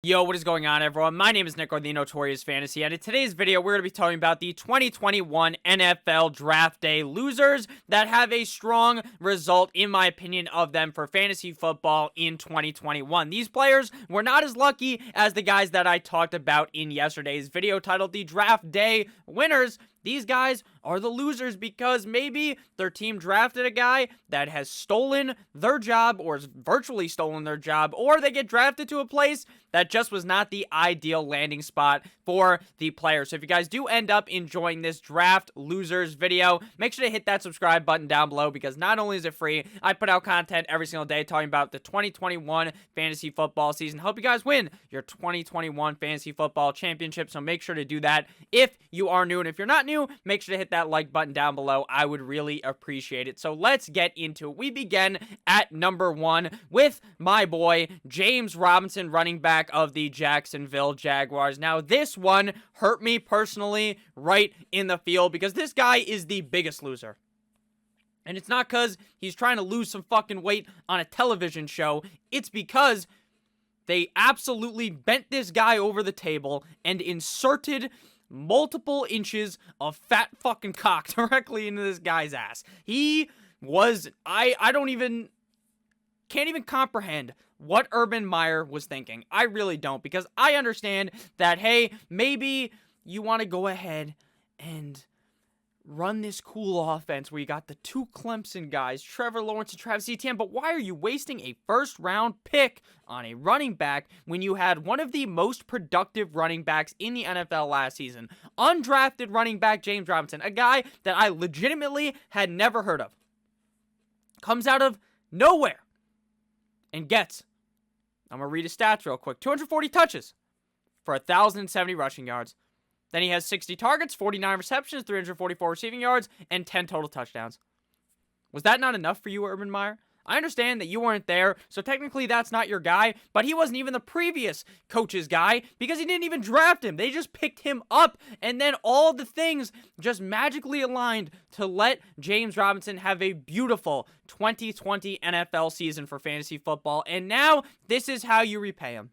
Yo, what is going on, everyone? My name is Nick, or the Notorious Fantasy, and in today's video, we're going to be talking about the 2021 NFL Draft Day losers that have a strong result, in my opinion, of them for fantasy football in 2021. These players were not as lucky as the guys that I talked about in yesterday's video titled The Draft Day Winners. These guys are the losers because maybe their team drafted a guy that has stolen their job or has virtually stolen their job, or they get drafted to a place that just was not the ideal landing spot for the player. So if you guys do end up enjoying this draft losers video, make sure to hit that subscribe button down below because not only is it free, I put out content every single day talking about the 2021 fantasy football season. Help you guys win your 2021 fantasy football championship. So make sure to do that if you are new. And if you're not new, make sure to hit that like button down below. I would really appreciate it. So let's get into it. We begin at number 1 with my boy, James Robinson, running back of the Jacksonville Jaguars. Now, this one hurt me personally right in the field because this guy is the biggest loser. And it's not because he's trying to lose some fucking weight on a television show. It's because they absolutely bent this guy over the table and inserted multiple inches of fat fucking cock directly into this guy's ass. He was, can't even comprehend what Urban Meyer was thinking. I really don't, because I understand that, hey, maybe you want to go ahead and run this cool offense where you got the two Clemson guys, Trevor Lawrence and Travis Etienne, but why are you wasting a first-round pick on a running back when you had one of the most productive running backs in the NFL last season? Undrafted running back James Robinson, a guy that I legitimately had never heard of, comes out of nowhere and gets, I'm going to read his stats real quick, 240 touches for 1,070 rushing yards. Then he has 60 targets, 49 receptions, 344 receiving yards, and 10 total touchdowns. Was that not enough for you, Urban Meyer? I understand that you weren't there, so technically that's not your guy, but he wasn't even the previous coach's guy because he didn't even draft him. They just picked him up, and then all the things just magically aligned to let James Robinson have a beautiful 2020 NFL season for fantasy football, and now this is how you repay him.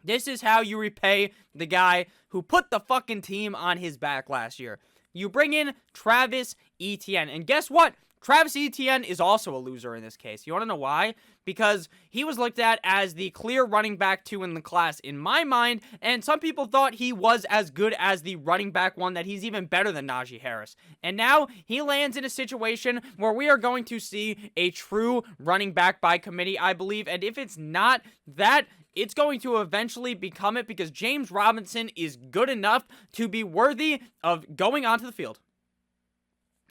This is how you repay the guy who put the fucking team on his back last year. You bring in Travis Etienne. And guess what? Travis Etienne is also a loser in this case. You want to know why? Because he was looked at as the clear running back 2 in the class in my mind, and some people thought he was as good as the running back 1, that he's even better than Najee Harris. And now he lands in a situation where we are going to see a true running back by committee, I believe, and if it's not that, it's going to eventually become it because James Robinson is good enough to be worthy of going onto the field.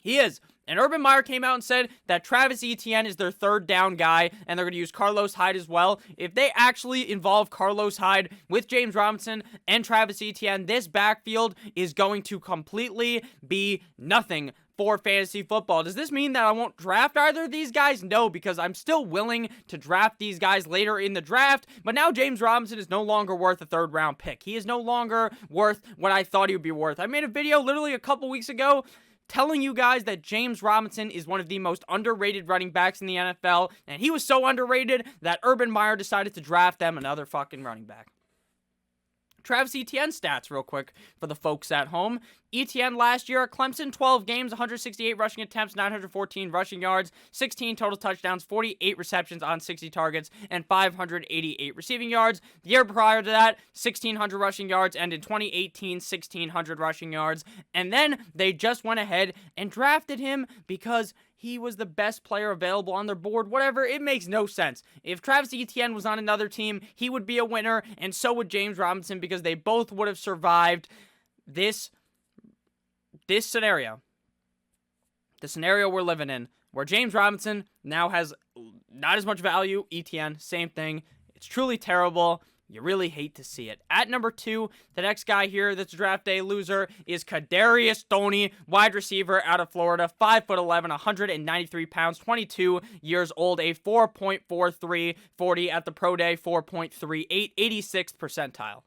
He is. And Urban Meyer came out and said that Travis Etienne is their third down guy, and they're going to use Carlos Hyde as well. If they actually involve Carlos Hyde with James Robinson and Travis Etienne, this backfield is going to completely be nothing for fantasy football. Does this mean that I won't draft either of these guys? No, because I'm still willing to draft these guys later in the draft, but now James Robinson is no longer worth a third-round pick. He is no longer worth what I thought he would be worth. I made a video literally a couple weeks ago telling you guys that James Robinson is one of the most underrated running backs in the NFL, and he was so underrated that Urban Meyer decided to draft them another fucking running back. Travis Etienne stats real quick for the folks at home. Etienne last year at Clemson, 12 games, 168 rushing attempts, 914 rushing yards, 16 total touchdowns, 48 receptions on 60 targets, and 588 receiving yards. The year prior to that, 1,600 rushing yards, and in 2018, 1,600 rushing yards. And then they just went ahead and drafted him because he was the best player available on their board. Whatever, it makes no sense. If Travis Etienne was on another team, he would be a winner, and so would James Robinson because they both would have survived this scenario. The scenario we're living in, where James Robinson now has not as much value. Etienne, same thing. It's truly terrible. You really hate to see it. At number 2, the next guy here that's a draft day loser is Kadarius Tony, wide receiver out of Florida, 5'11", 193 pounds, 22 years old, a 4.43 40 at the pro day, 4.38, 86th percentile.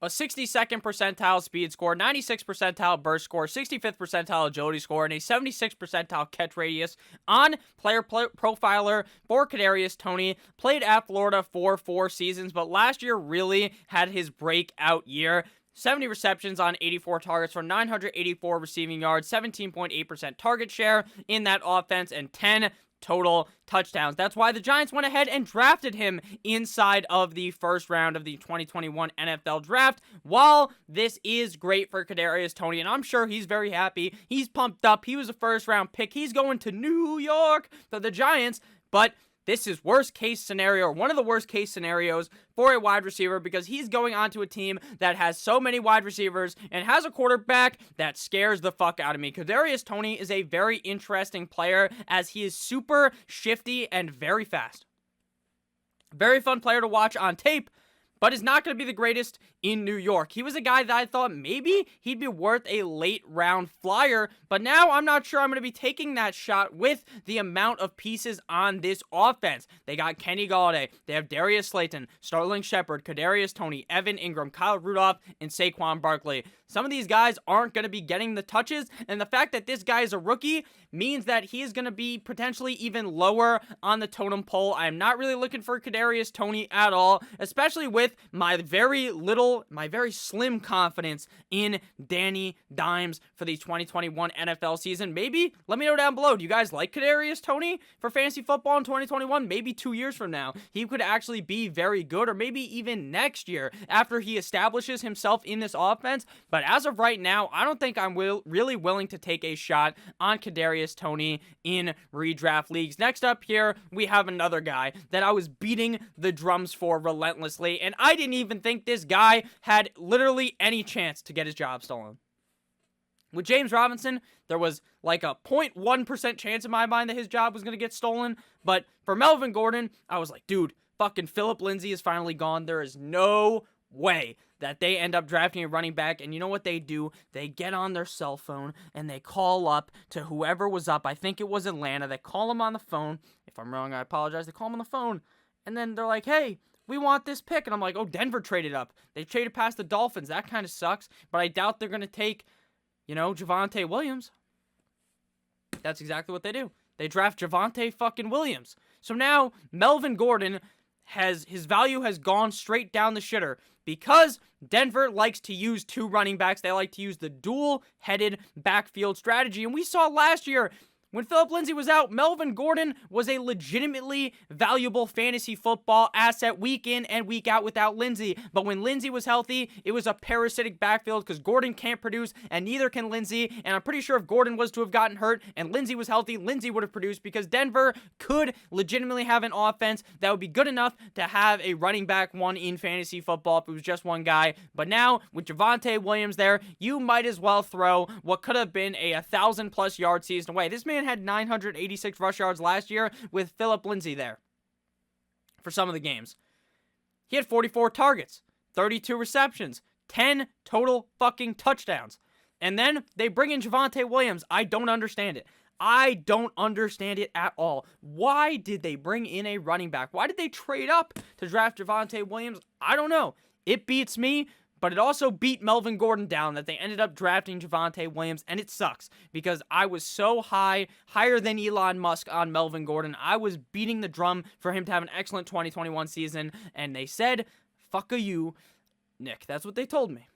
a 62nd percentile speed score, 96th percentile burst score, 65th percentile agility score, and a 76th percentile catch radius on Player Profiler for Kadarius Tony. Played at Florida for 4 seasons, but last year really had his breakout year. 70 receptions on 84 targets for 984 receiving yards, 17.8% target share in that offense, and 10 total touchdowns. That's why the Giants went ahead and drafted him inside of the first round of the 2021 NFL Draft. While this is great for Kadarius Tony, and I'm sure he's very happy, he's pumped up, he was a first-round pick, he's going to New York for the Giants, but this is worst case scenario, or one of the worst case scenarios for a wide receiver, because he's going onto a team that has so many wide receivers and has a quarterback that scares the fuck out of me. Kadarius Tony is a very interesting player as he is super shifty and very fast. Very fun player to watch on tape, but is not going to be the greatest in New York. He was a guy that I thought maybe he'd be worth a late round flyer, but now I'm not sure I'm going to be taking that shot with the amount of pieces on this offense. They got Kenny Golladay, they have Darius Slayton, Sterling Shepard, Kadarius Tony, Evan Ingram, Kyle Rudolph, and Saquon Barkley. Some of these guys aren't going to be getting the touches, and the fact that this guy is a rookie means that he is going to be potentially even lower on the totem pole. I am not really looking for Kadarius Tony at all, especially with my very slim confidence in Danny Dimes for the 2021 NFL season. Maybe, let me know down below, do you guys like Kadarius Tony for fantasy football in 2021? Maybe 2 years from now, he could actually be very good, or maybe even next year after he establishes himself in this offense. But as of right now, I don't think I'm really willing to take a shot on Kadarius Tony in redraft leagues. Next up here, we have another guy that I was beating the drums for relentlessly, and I didn't even think this guy had literally any chance to get his job stolen. With James Robinson, there was like a 0.1% chance in my mind that his job was going to get stolen, but for Melvin Gordon, I was like, dude, fucking Phillip Lindsay is finally gone. There is no way that they end up drafting a running back, and you know what they do? They get on their cell phone, and they call up to whoever was up. I think it was Atlanta. They call him on the phone. If I'm wrong, I apologize. They call him on the phone, and then they're like, hey, we want this pick. And I'm like, oh, Denver traded up. They traded past the Dolphins. That kind of sucks, but I doubt they're going to take, Javonte Williams. That's exactly what they do. They draft Javonte fucking Williams. So now Melvin Gordon his value has gone straight down the shitter because Denver likes to use 2 running backs. They like to use the dual-headed backfield strategy. And we saw last year, when Phillip Lindsay was out, Melvin Gordon was a legitimately valuable fantasy football asset week in and week out without Lindsay. But when Lindsay was healthy, it was a parasitic backfield because Gordon can't produce and neither can Lindsay. And I'm pretty sure if Gordon was to have gotten hurt and Lindsay was healthy, Lindsay would have produced because Denver could legitimately have an offense that would be good enough to have a running back one in fantasy football if it was just one guy. But now, with Javonte Williams there, you might as well throw what could have been a 1,000-plus yard season away. This man had 986 rush yards last year with Phillip Lindsay there for some of the games. He had 44 targets, 32 receptions, 10 total fucking touchdowns. And then they bring in Javonte Williams. I don't understand it. I don't understand it at all. Why did they bring in a running back? Why did they trade up to draft Javonte Williams? I don't know. It beats me. But it also beat Melvin Gordon down that they ended up drafting Javonte Williams, and it sucks because I was so higher than Elon Musk on Melvin Gordon. I was beating the drum for him to have an excellent 2021 season, and they said, fuck you, Nick. That's what they told me.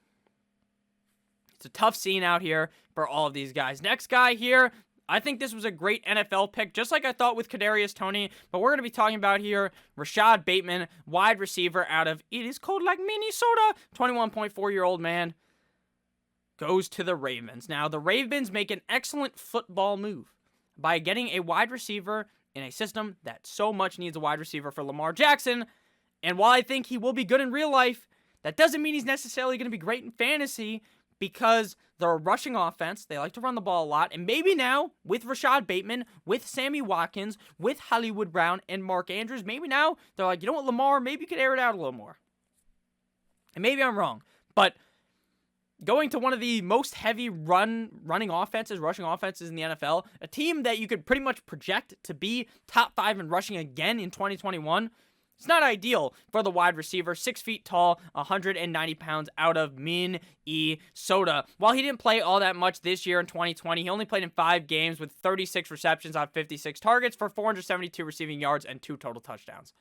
It's a tough scene out here for all of these guys. Next guy here, I think this was a great NFL pick, just like I thought with Kadarius Tony, but we're going to be talking about here Rashad Bateman, wide receiver out of It Is Cold Like Minnesota, 21.4-year-old man, goes to the Ravens. Now, the Ravens make an excellent football move by getting a wide receiver in a system that so much needs a wide receiver for Lamar Jackson, and while I think he will be good in real life, that doesn't mean he's necessarily going to be great in fantasy, because they're a rushing offense. They like to run the ball a lot. And maybe now, with Rashad Bateman, with Sammy Watkins, with Hollywood Brown, and Mark Andrews, maybe now they're like, you know what, Lamar, maybe you could air it out a little more. And maybe I'm wrong. But going to one of the most heavy rushing offenses in the NFL, a team that you could pretty much project to be top 5 in rushing again in 2021, It's not ideal for the wide receiver, 6 feet tall, 190 pounds out of Minnesota. While he didn't play all that much this year in 2020, he only played in 5 games with 36 receptions on 56 targets for 472 receiving yards and 2 total touchdowns.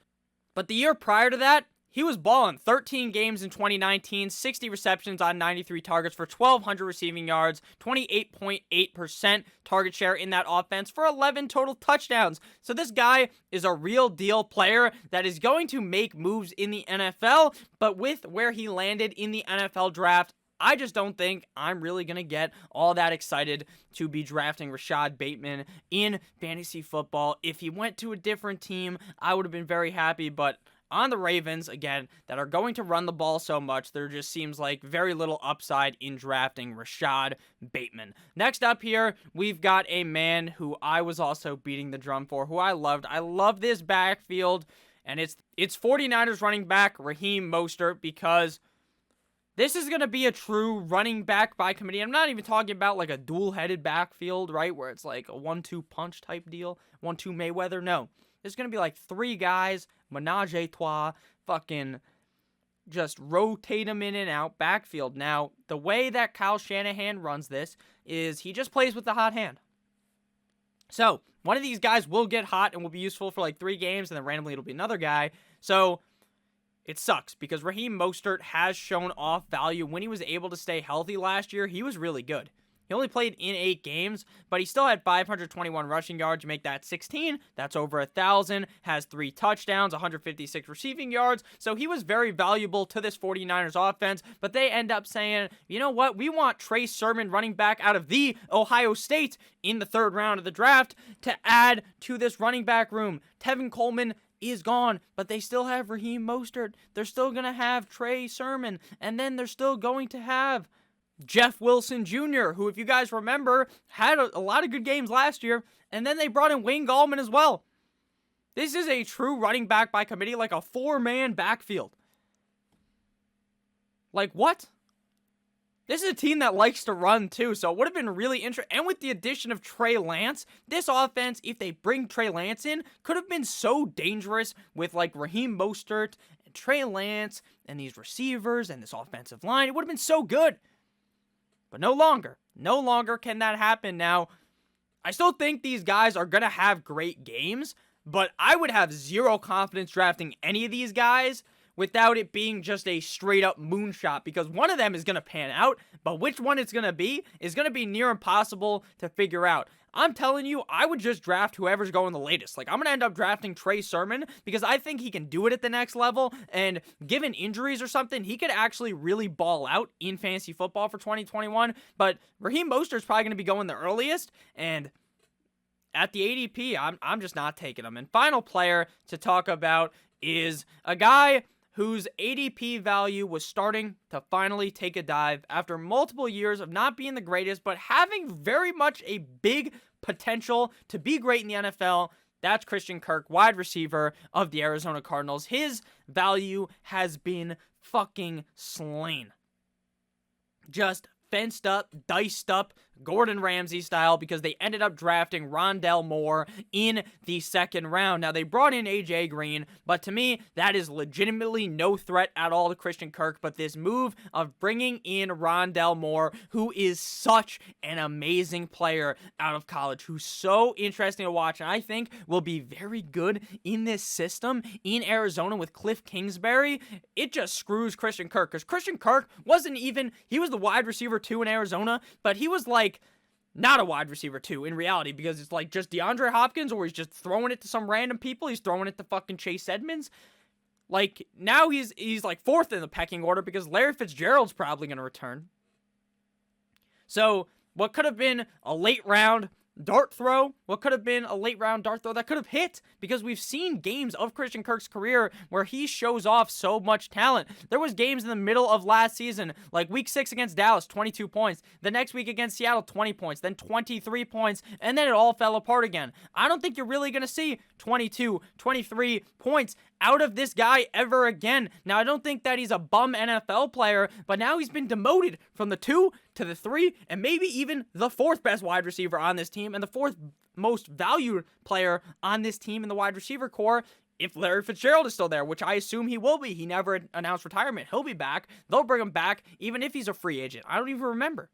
But the year prior to that, he was balling. 13 games in 2019, 60 receptions on 93 targets for 1,200 receiving yards, 28.8% target share in that offense for 11 total touchdowns. So this guy is a real deal player that is going to make moves in the NFL, but with where he landed in the NFL draft, I just don't think I'm really going to get all that excited to be drafting Rashad Bateman in fantasy football. If he went to a different team, I would have been very happy, but on the Ravens, again, that are going to run the ball so much, there just seems like very little upside in drafting Rashad Bateman. Next up here, we've got a man who I was also beating the drum for, who I loved. I love this backfield, and it's 49ers running back Raheem Mostert, because this is going to be a true running back by committee. I'm not even talking about like a dual-headed backfield, right, where it's like a 1-2 punch type deal, 1-2 Mayweather. No, there's going to be like 3 guys, menage a trois, fucking just rotate them in and out backfield. Now, the way that Kyle Shanahan runs this is he just plays with the hot hand. So, one of these guys will get hot and will be useful for like 3 games, and then randomly it'll be another guy. So, it sucks because Raheem Mostert has shown off value. When he was able to stay healthy last year, he was really good. He only played in 8 games, but he still had 521 rushing yards. You make that 16, that's over 1,000, has 3 touchdowns, 156 receiving yards. So he was very valuable to this 49ers offense, but they end up saying, you know what, we want Trey Sermon, running back out of the Ohio State, in the 3rd round of the draft to add to this running back room. Tevin Coleman is gone, but they still have Raheem Mostert. They're still going to have Trey Sermon, and then they're still going to have Jeff Wilson Jr., who, if you guys remember, had a lot of good games last year, and then they brought in Wayne Gallman as well. This is a true running back by committee, like a 4-man backfield. Like, what? This is a team that likes to run, too, so it would have been really interesting. And with the addition of Trey Lance, this offense, if they bring Trey Lance in, could have been so dangerous with, like, Raheem Mostert and Trey Lance and these receivers and this offensive line. It would have been so good. But no longer. No longer can that happen. Now, I still think these guys are going to have great games, but I would have zero confidence drafting any of these guys without it being just a straight-up moonshot, because one of them is going to pan out, but which one it's going to be is going to be near impossible to figure out. I'm telling you, I would just draft whoever's going the latest. Like, I'm going to end up drafting Trey Sermon because I think he can do it at the next level, and given injuries or something, he could actually really ball out in fantasy football for 2021, but Raheem Mostert's probably going to be going the earliest, and at the ADP, I'm just not taking him. And final player to talk about is a guy whose ADP value was starting to finally take a dive after multiple years of not being the greatest, but having very much a big potential to be great in the NFL. That's Christian Kirk, wide receiver of the Arizona Cardinals. His value has been fucking slain. Just fenced up, diced up, Gordon Ramsay style, because they ended up drafting Rondale Moore in the 2nd round. Now, they brought in A.J. Green, but to me, that is legitimately no threat at all to Christian Kirk, but this move of bringing in Rondale Moore, who is such an amazing player out of college, who's so interesting to watch, and I think will be very good in this system in Arizona with Cliff Kingsbury, it just screws Christian Kirk, because Christian Kirk wasn't even, he was the wide receiver 2 in Arizona, but he was like, not a wide receiver 2 in reality, because it's like just DeAndre Hopkins, or he's just throwing it to some random people. He's throwing it to fucking Chase Edmonds. Like, now he's like 4th in the pecking order because Larry Fitzgerald's probably going to return. So what could have been a late round dart throw, what could have been a late round dart throw that could have hit, because we've seen games of Christian Kirk's career where he shows off so much talent. There was games in the middle of last season, like week 6 against Dallas, 22 points. The next week against Seattle, 20 points, then 23 points, and then it all fell apart again. I don't think you're really going to see 22, 23 points out of this guy ever again. Now, I don't think that he's a bum NFL player, but now he's been demoted from the 2 to the 3, and maybe even the 4th best wide receiver on this team, and the 4th most valued player on this team in the wide receiver core. if Larry Fitzgerald is still there, which I assume he will be. He never announced retirement. He'll be back. They'll bring him back, even if he's a free agent. I don't even remember.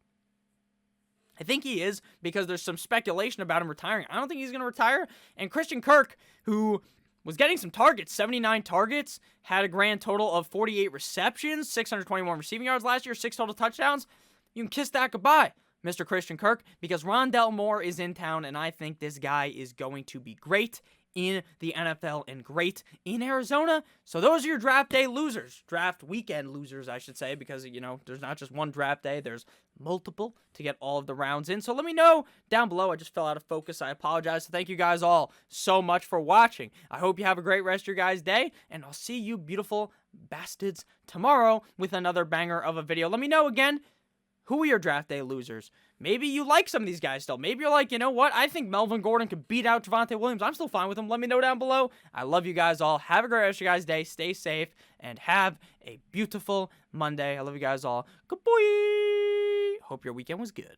I think he is, because there's some speculation about him retiring. I don't think he's going to retire. And Christian Kirk, who was getting some targets, 79 targets, had a grand total of 48 receptions, 621 receiving yards last year, 6 total touchdowns. You can kiss that goodbye, Mr. Christian Kirk, because Rondell Moore is in town, and I think this guy is going to be great in the NFL and great in Arizona. So those are your draft day losers. Draft weekend losers, I should say, because, you know, there's not just one draft day. There's multiple to get all of the rounds in. So let me know down below. I just fell out of focus. I apologize. So thank you guys all so much for watching. I hope you have a great rest of your guys' day, and I'll see you beautiful bastards tomorrow with another banger of a video. Let me know again, who are your draft day losers? Maybe you like some of these guys still. Maybe you're like, you know what? I think Melvin Gordon could beat out Javonte Williams. I'm still fine with him. Let me know down below. I love you guys all. Have a great rest of your guys' day. Stay safe and have a beautiful Monday. I love you guys all. Good boy. Hope your weekend was good.